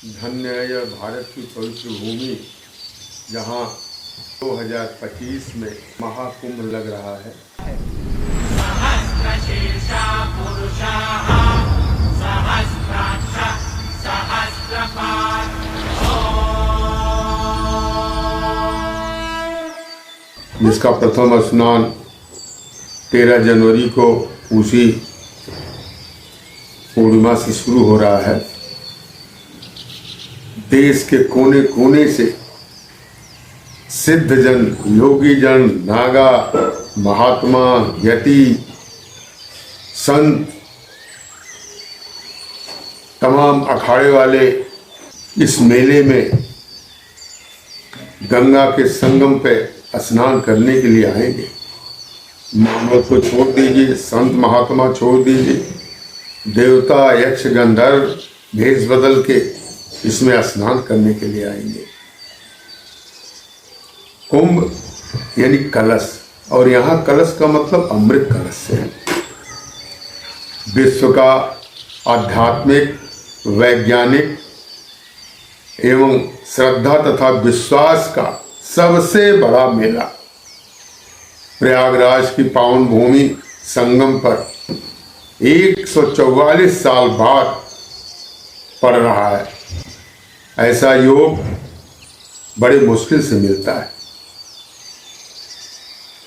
धन्य है यह भारत की पवित्र भूमि जहाँ 2025 में महाकुंभ लग रहा है। सहस्रशीर्षा पुरुषाः सहस्राक्ष सहस्रपाद। जिसका प्रथम स्नान 13 जनवरी को उसी पूर्णिमा से शुरू हो रहा है। देश के कोने कोने से सिद्ध जन, योगी जन, नागा, महात्मा, यति, संत, तमाम अखाड़े वाले इस मेले में गंगा के संगम पे स्नान करने के लिए आएंगे। मानव को छोड़ दीजिए, संत महात्मा छोड़ दीजिए, देवता, यक्ष, गंधर्व भेष बदल के इसमें स्नान करने के लिए आएंगे। कुंभ यानी कलश, और यहाँ कलश का मतलब अमृत कलश से है। विश्व का आध्यात्मिक, वैज्ञानिक एवं श्रद्धा तथा विश्वास का सबसे बड़ा मेला प्रयागराज की पावन भूमि संगम पर 144 साल बाद पड़ रहा है। ऐसा योग बड़े मुश्किल से मिलता है।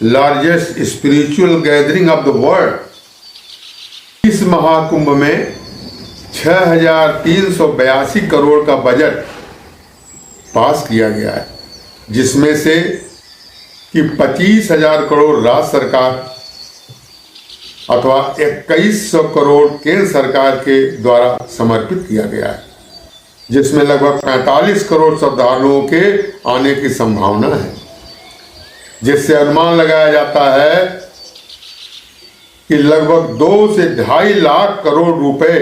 Largest spiritual gathering of the world. इस महाकुंभ में 6,382 करोड़ का बजट पास किया गया है, जिसमें से कि 25,000 करोड़ राज्य सरकार अथवा 2,100 करोड़ केंद्र सरकार के द्वारा समर्पित किया गया है, जिसमें लगभग 45 करोड़ श्रद्धालुओं के आने की संभावना है, जिससे अनुमान लगाया जाता है कि लगभग 2 से 2.5 लाख करोड़ रुपए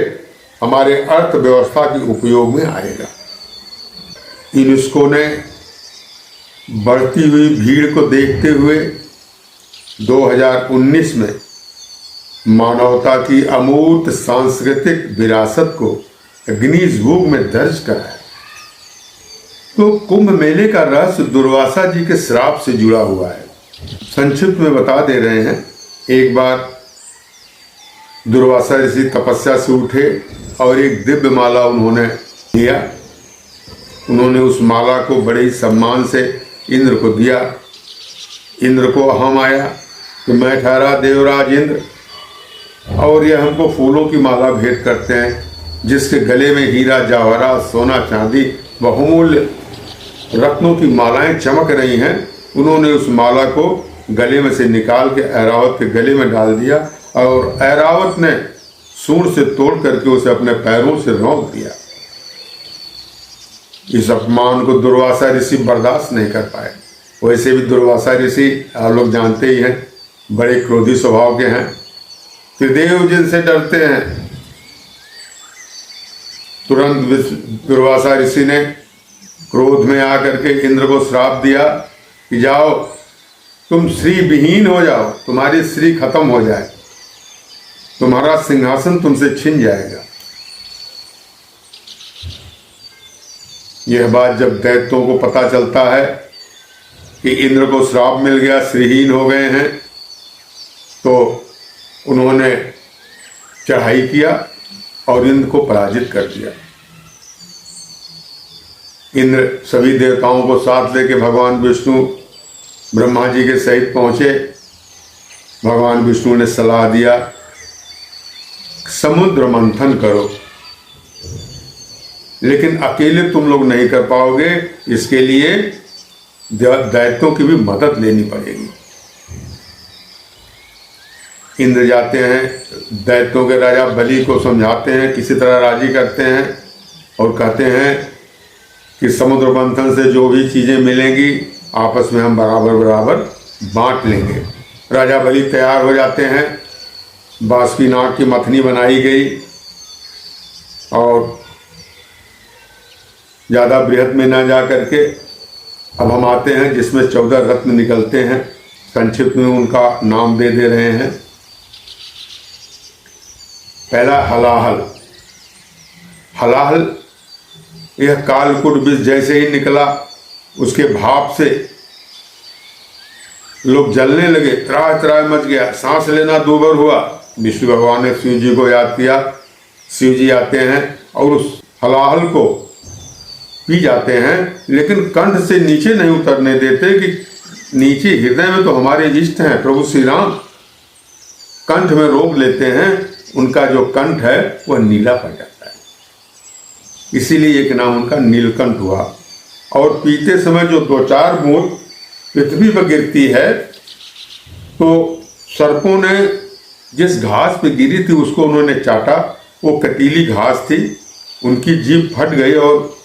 हमारे अर्थव्यवस्था के उपयोग में आएगा। यूनेस्को ने बढ़ती हुई भीड़ को देखते हुए 2019 में मानवता की अमूर्त सांस्कृतिक विरासत को गिनीज बुक में दर्ज करा है। तो कुंभ मेले का रहस्य दुर्वासा जी के श्राप से जुड़ा हुआ है। संक्षिप्त में बता दे रहे हैं। एक बार दुर्वासा ऋषि तपस्या से उठे और एक दिव्य माला उन्होंने लिया। उन्होंने उस माला को बड़े ही सम्मान से इंद्र को दिया। इंद्र को अहम आया कि मैं ठहरा देवराज इंद्र, और यह हमको फूलों की माला भेंट करते हैं, जिसके गले में हीरा, जवाहरात, सोना, चांदी, बहुमूल्य रत्नों की मालाएं चमक रही हैं। उन्होंने उस माला को गले में से निकाल के ऐरावत के गले में डाल दिया, और ऐरावत ने सूंड से तोड़ करके उसे अपने पैरों से रौंद दिया। इस अपमान को दुर्वासा ऋषि बर्दाश्त नहीं कर पाए। वैसे भी दुर्वासा ऋषि आप लोग जानते ही हैं, बड़े क्रोधी स्वभाव के हैं। त्रिदेव जिनसे डरते हैं। तुरंत दुर्वासा ऋषि ने क्रोध में आकर के इंद्र को श्राप दिया कि जाओ, तुम श्री विहीन हो जाओ, तुम्हारी श्री खत्म हो जाए, तुम्हारा सिंहासन तुमसे छिन जाएगा। यह बात जब दैत्यों को पता चलता है कि इंद्र को श्राप मिल गया, श्रीहीन हो गए हैं, तो उन्होंने चढ़ाई किया और इंद्र को पराजित कर दिया। इंद्र सभी देवताओं को साथ लेके भगवान विष्णु ब्रह्मा जी के सहित पहुंचे। भगवान विष्णु ने सलाह दिया, समुद्र मंथन करो, लेकिन अकेले तुम लोग नहीं कर पाओगे, इसके लिए दैत्यों की भी मदद लेनी पड़ेगी। इंद्र जाते हैं, दैत्यों के राजा बलि को समझाते हैं, किसी तरह राजी करते हैं, और कहते हैं कि समुद्र मंथन से जो भी चीज़ें मिलेंगी आपस में हम बराबर बराबर बांट लेंगे। राजा बलि तैयार हो जाते हैं। बासुकीनाग की मथनी बनाई गई, और ज़्यादा बृहद में ना जा करके अब हम आते हैं जिसमें 14 रत्न निकलते हैं। संक्षिप्त में उनका नाम दे रहे हैं। पहला हलाहल। हलाहल यह कालकूट विष जैसे ही निकला, उसके भाप से लोग जलने लगे, त्राह त्राह मच गया, सांस लेना दूभर हुआ। विष्णु भगवान ने शिव जी को याद किया। शिव जी आते हैं और उस हलाहल को पी जाते हैं, लेकिन कंठ से नीचे नहीं उतरने देते कि नीचे हृदय में तो हमारे इष्ट हैं प्रभु श्री राम। कंठ में रोक लेते हैं, उनका जो कंठ है वह नीला पड़ जाता है, इसीलिए एक नाम उनका नीलकंठ हुआ। और पीते समय जो 2-4 बूंद पृथ्वी पर गिरती है, तो सर्पों ने जिस घास पे गिरी थी उसको उन्होंने चाटा। वो कटीली घास थी, उनकी जीभ फट गई और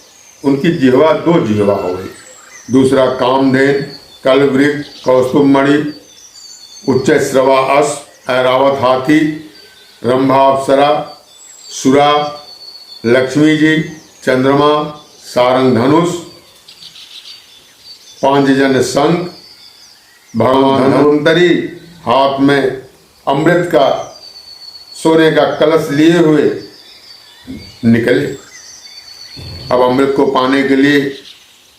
उनकी जिह्वा 2 जिह्वा हो गई। दूसरा कामधेन, कलवृक्ष, कौस्तुभमणि, उच्च श्रवा अश्व, ऐरावत हाथी, रंभा अप्सरा, सुरा, लक्ष्मी जी, चंद्रमा, सारंग धनुष, पांचजन शंख, भगवान धन्वंतरी हाथ में अमृत का सोने का कलश लिए हुए निकले। अब अमृत को पाने के लिए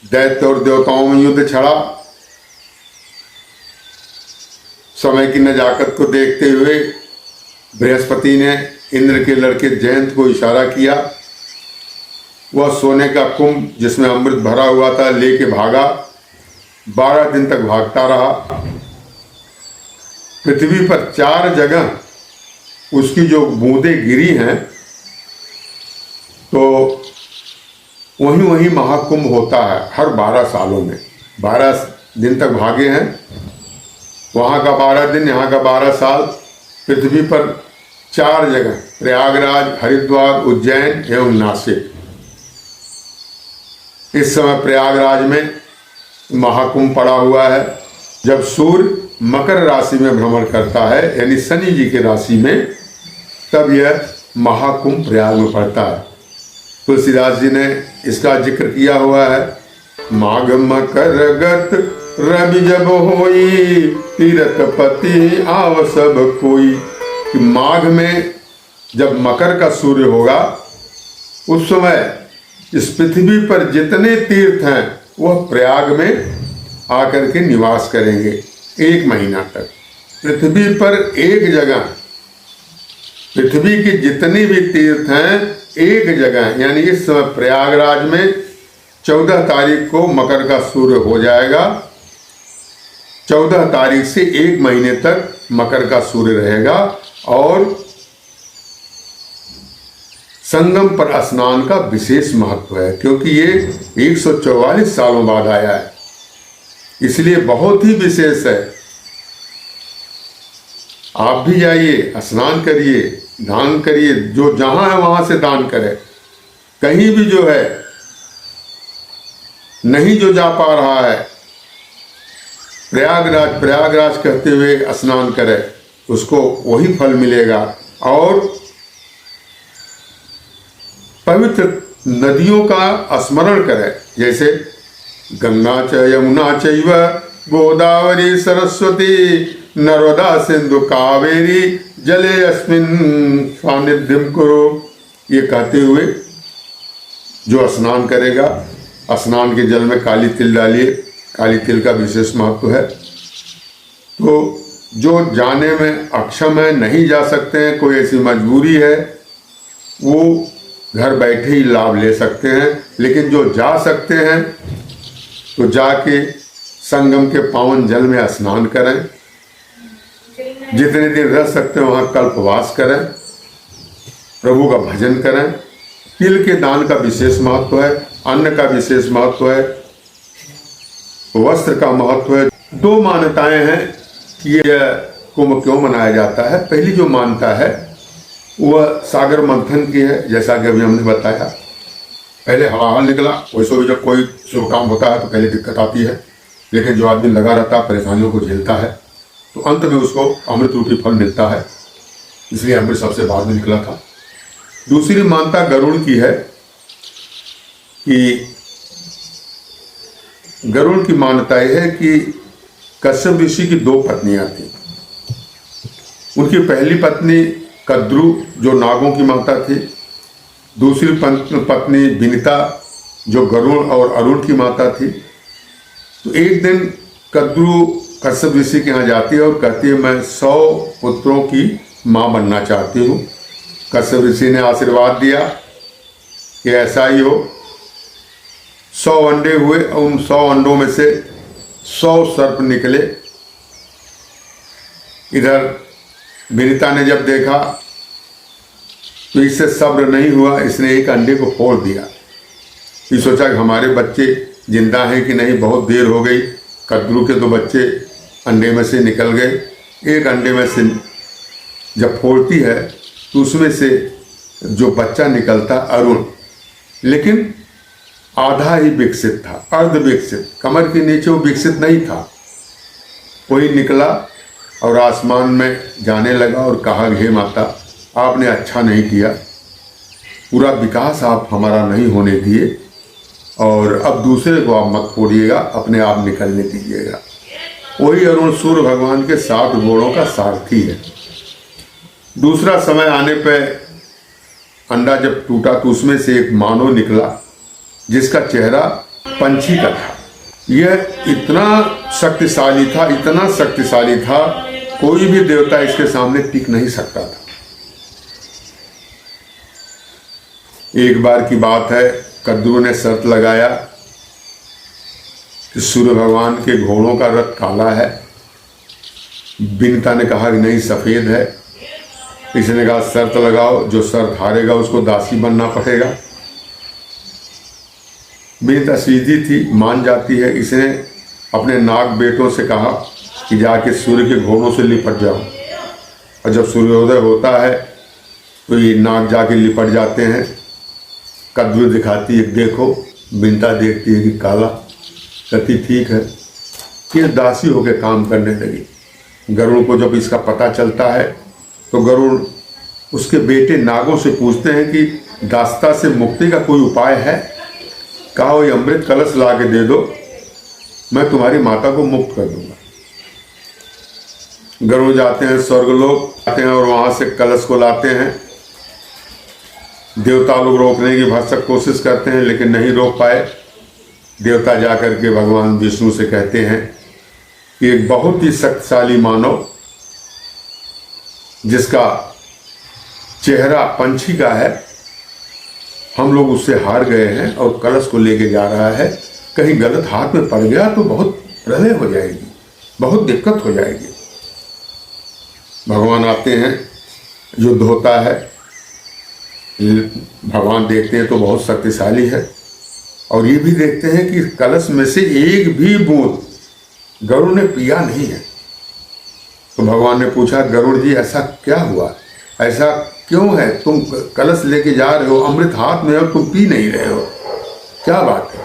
दैत्य और देवताओं में युद्ध छड़ा। समय की नजाकत को देखते हुए बृहस्पति ने इंद्र के लड़के जयंत को इशारा किया। वह सोने का कुंभ जिसमें अमृत भरा हुआ था लेके भागा। 12 दिन तक भागता रहा। पृथ्वी पर 4 जगह उसकी जो बूंदें गिरी हैं, तो वहीं वहीं महाकुंभ होता है हर 12 सालों में। 12 दिन तक भागे हैं, वहाँ का 12 दिन, यहाँ का 12 साल। पृथ्वी पर 4 जगह, प्रयागराज, हरिद्वार, उज्जैन एवं नासिक। इस समय प्रयागराज में महाकुंभ पड़ा हुआ है। जब सूर्य मकर राशि में भ्रमण करता है, यानी शनि जी की राशि में, तब यह महाकुंभ प्रयाग में पड़ता है। तुलसीदास जी ने इसका जिक्र किया हुआ है। माघ मकर गत रवि जब होई, तीरथ पति आव सब कोई। कि माघ में जब मकर का सूर्य होगा, उस समय इस पृथ्वी पर जितने तीर्थ हैं वह प्रयाग में आकर के निवास करेंगे 1 महीना तक। पृथ्वी पर एक जगह, पृथ्वी के जितने भी तीर्थ हैं एक जगह, यानी इस समय प्रयागराज में 14 तारीख को मकर का सूर्य हो जाएगा। 14 तारीख से 1 महीने तक मकर का सूर्य रहेगा। और संगम पर स्नान का विशेष महत्व है, क्योंकि ये 144 सालों बाद आया है, इसलिए बहुत ही विशेष है। आप भी जाइए, स्नान करिए, दान करिए, जो जहां है वहां से दान करें। कहीं भी जो है नहीं जो जा पा रहा है, प्रयागराज प्रयागराज कहते हुए स्नान करे, उसको वही फल मिलेगा। और पवित्र नदियों का स्मरण करे, जैसे गंगा च यमुना चैव गोदावरी सरस्वती नर्मदा सिंधु कावेरी जले अस्मिन् सानिध्यम करो। ये कहते हुए जो स्नान करेगा, स्नान के जल में काली तिल डालिए। काली तिल का विशेष महत्व है। तो जो जाने में अक्षम है, नहीं जा सकते हैं, कोई ऐसी मजबूरी है, वो घर बैठे ही लाभ ले सकते हैं। लेकिन जो जा सकते हैं तो जाके संगम के पावन जल में स्नान करें। जितने दिन रह सकते हैं वहाँ कल्पवास करें, प्रभु का भजन करें। तिल के दान का विशेष महत्व है, अन्न का विशेष महत्व है, वस्त्र का महत्व है। 2 मान्यताएं हैं कि यह कुंभ क्यों मनाया जाता है। पहली जो मान्यता है वह सागर मंथन की है, जैसा कि अभी हमने बताया। पहले हलाहल निकला, वैसे भी जब कोई शुभ काम होता है तो पहले दिक्कत आती है, लेकिन जो आदमी लगा रहता है, परेशानियों को झेलता है, तो अंत में उसको अमृत रूपी फल मिलता है। इसलिए अमृत सबसे बाद में निकला था। दूसरी मान्यता गरुड़ की है कि गरुड़ की मान्यता यह है कि कश्यप ऋषि की 2 पत्नियां थी। उनकी पहली पत्नी कद्रु जो नागों की माता थी, दूसरी पत्नी विनिता जो गरुड़ और अरुण की माता थी। तो एक दिन कद्रू कश्यप ऋषि के यहाँ जाती है और कहती है मैं 100 पुत्रों की माँ बनना चाहती हूँ। कश्यप ऋषि ने आशीर्वाद दिया कि ऐसा ही हो। 100 अंडे हुए, उन 100 अंडों में से 100 सर्प निकले। इधर विनीता ने जब देखा तो इससे सब्र नहीं हुआ, इसने एक अंडे को फोड़ दिया। ये सोचा कि हमारे बच्चे जिंदा हैं कि नहीं, बहुत देर हो गई। कद्रू के 2 बच्चे अंडे में से निकल गए। एक अंडे में से जब फोड़ती है तो उसमें से जो बच्चा निकलता अरुण, लेकिन आधा ही विकसित था, अर्ध विकसित, कमर के नीचे वो विकसित नहीं था। वही निकला और आसमान में जाने लगा और कहा हे माता, आपने अच्छा नहीं किया, पूरा विकास आप हमारा नहीं होने दिए और अब दूसरे को आप मत फोड़िएगा, अपने आप निकलने दीजिएगा। वही अरुण सूर्य भगवान के 7 घोड़ों का सारथी है। दूसरा समय आने पर अंडा जब टूटा तो उसमें से एक मानव निकला जिसका चेहरा पंछी का था। यह इतना शक्तिशाली था, इतना शक्तिशाली था, कोई भी देवता इसके सामने टिक नहीं सकता था। एक बार की बात है, कद्रू ने शर्त लगाया कि सूर्य भगवान के घोड़ों का रथ काला है। विनीता ने कहा कि नहीं, सफेद है। इसने कहा शर्त लगाओ, जो शर्त हारेगा उसको दासी बनना पड़ेगा। विनीता सीधी थी, मान जाती है। इसने अपने नाग बेटों से कहा कि जाके सूर्य के घोड़ों से लिपट जाओ, और जब सूर्योदय होता है तो ये नाग जाके लिपट जाते हैं। कद्रू दिखाती है, देखो। विनीता देखती है कि काला, कहती ठीक है। ये दासी होकर काम करने लगी। गरुड़ को जब इसका पता चलता है तो गरुड़ उसके बेटे नागों से पूछते हैं कि दास्ता से मुक्ति का कोई उपाय है। कहा ये अमृत कलश ला के दे दो, मैं तुम्हारी माता को मुक्त कर दूंगा। गरुड़ जाते हैं स्वर्गलोक, आते हैं और वहां से कलश को लाते हैं। देवता लोग रोकने की भरसक कोशिश करते हैं लेकिन नहीं रोक पाए। देवता जाकर के भगवान विष्णु से कहते हैं कि एक बहुत ही शक्तिशाली मानव जिसका चेहरा पंछी का है, हम लोग उससे हार गए हैं और कलश को लेके जा रहा है। कहीं गलत हाथ में पड़ गया तो बहुत प्रलय हो जाएगी, बहुत दिक्कत हो जाएगी। भगवान आते हैं, युद्ध होता है। भगवान देखते हैं तो बहुत शक्तिशाली है और ये भी देखते हैं कि कलश में से एक भी बूंद गरुड़ ने पिया नहीं है। तो भगवान ने पूछा, गरुड़ जी ऐसा क्या हुआ, ऐसा क्यों है, तुम कलश लेके जा रहे हो, अमृत हाथ में हो, तुम पी नहीं रहे हो, क्या बात है।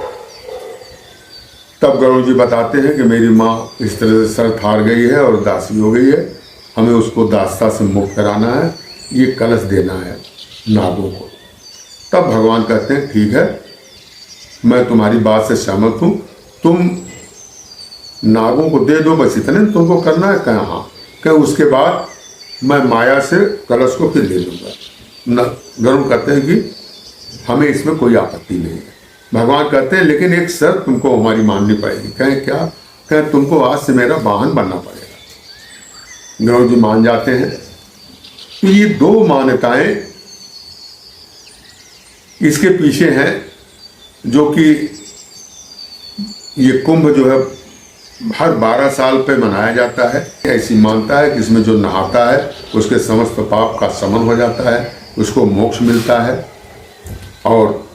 तब गरुड़ जी बताते हैं कि मेरी माँ इस तरह से शर्त हार गई है और दासी हो गई है, हमें उसको दास्ता से मुक्त कराना है, ये कलश देना है नागों को। तब भगवान कहते हैं ठीक है, मैं तुम्हारी बात से सहमत हूँ, तुम नागों को दे दो, बस इतने तुमको करना है। कहा हाँ, क्या उसके बाद मैं माया से कलश को फिर ले लूँगा। गरुड़ कहते हैं कि हमें इसमें कोई आपत्ति नहीं है। भगवान कहते हैं लेकिन एक शर्त तुमको हमारी माननी पड़ेगी। कहें क्या? कहें तुमको आज से मेरा वाहन बनना पड़ेगा। गरुड़ जी मान जाते हैं। तो ये 2 मान्यताएं इसके पीछे हैं, जो कि ये कुंभ जो है हर 12 साल पे मनाया जाता है। ऐसी मानता है कि इसमें जो नहाता है उसके समस्त पाप का शमन हो जाता है, उसको मोक्ष मिलता है। और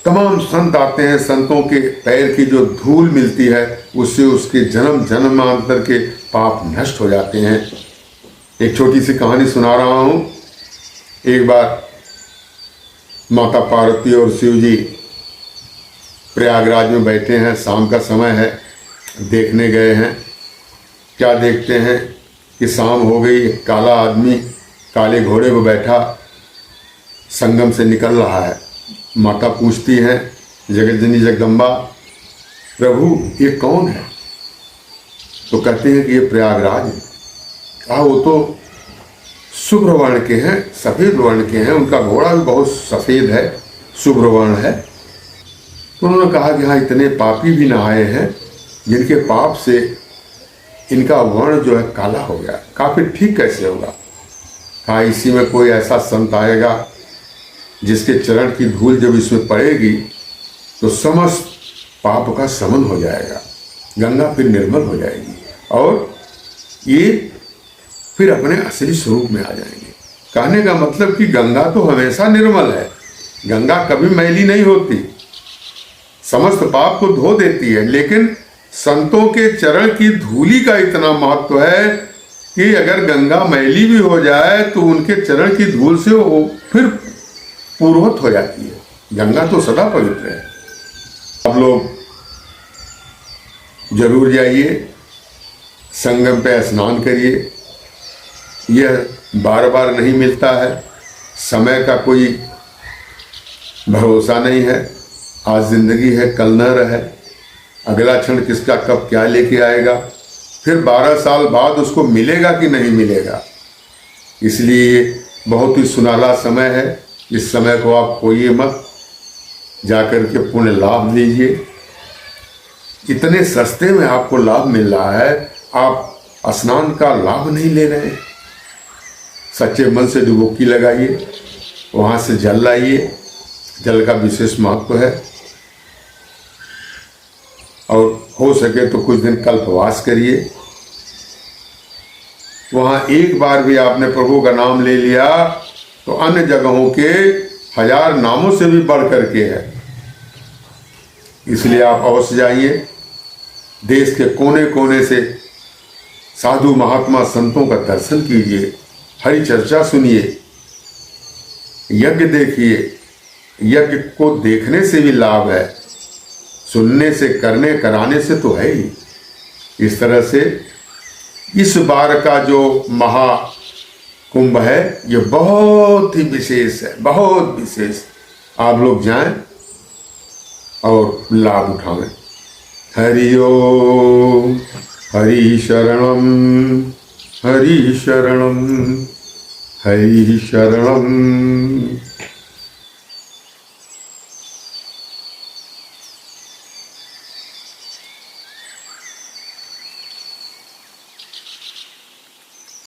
तमाम संत आते हैं, संतों के पैर की जो धूल मिलती है उससे उसके जन्म जन्मांतर के पाप नष्ट हो जाते हैं। एक छोटी सी कहानी सुना रहा हूँ। एक बार माता पार्वती और शिव जी प्रयागराज में बैठे हैं, शाम का समय है, देखने गए हैं। क्या देखते हैं कि शाम हो गई, एक काला आदमी काले घोड़े पर बैठा संगम से निकल रहा है। माता पूछती हैं, जगत जननी जगदम्बा, प्रभु ये कौन है? तो कहते हैं कि ये प्रयागराज है। कहा वो तो शुभ्र वर्ण के हैं, सफ़ेद वर्ण के हैं, उनका घोड़ा भी बहुत सफ़ेद है, शुभ्र वर्ण है। तो उन्होंने कहा कि हाँ, इतने पापी भी नहाए हैं जिनके पाप से इनका वर्ण जो है काला हो गया। काफी ठीक कैसे होगा? कहा इसी में कोई ऐसा संत आएगा जिसके चरण की धूल जब इसमें पड़ेगी तो समस्त पाप का शमन हो जाएगा, गंगा फिर निर्मल हो जाएगी और ये फिर अपने असली स्वरूप में आ जाएंगे। कहने का मतलब कि गंगा तो हमेशा निर्मल है, गंगा कभी मैली नहीं होती, समस्त पाप को धो देती है। लेकिन संतों के चरण की धूली का इतना महत्व है कि अगर गंगा मैली भी हो जाए तो उनके चरण की धूल से वो फिर पूर्वत हो जाती है। गंगा तो सदा पवित्र है। आप लोग जरूर जाइए, संगम पे स्नान करिए। यह बार बार नहीं मिलता है, समय का कोई भरोसा नहीं है। आज जिंदगी है, कल न रहे, अगला क्षण किसका कब क्या लेके आएगा, फिर 12 साल बाद उसको मिलेगा कि नहीं मिलेगा। इसलिए बहुत ही सुनहरा समय है, इस समय को आप खोइए मत, जाकर के पुण्य लाभ लीजिए। इतने सस्ते में आपको लाभ मिल रहा है, आप स्नान का लाभ नहीं ले रहे हैं। सच्चे मन से डुबकी लगाइए, वहाँ से जल लाइए, जल का विशेष महत्व है। और हो सके तो कुछ दिन कल्पवास करिए। वहाँ एक बार भी आपने प्रभु का नाम ले लिया तो अन्य जगहों के 1000 नामों से भी बढ़ करके है। इसलिए आप अवश्य जाइए। देश के कोने कोने से साधु महात्मा संतों का दर्शन कीजिए, हरि चर्चा सुनिए, यज्ञ देखिए। यज्ञ को देखने से भी लाभ है, सुनने से, करने कराने से तो है ही। इस तरह से इस बार का जो महाकुंभ है ये बहुत ही विशेष है, बहुत विशेष। आप लोग जाएं और लाभ उठावें। हरि ओम, हरि शरणम, हरि शरणम, हरि शरणम।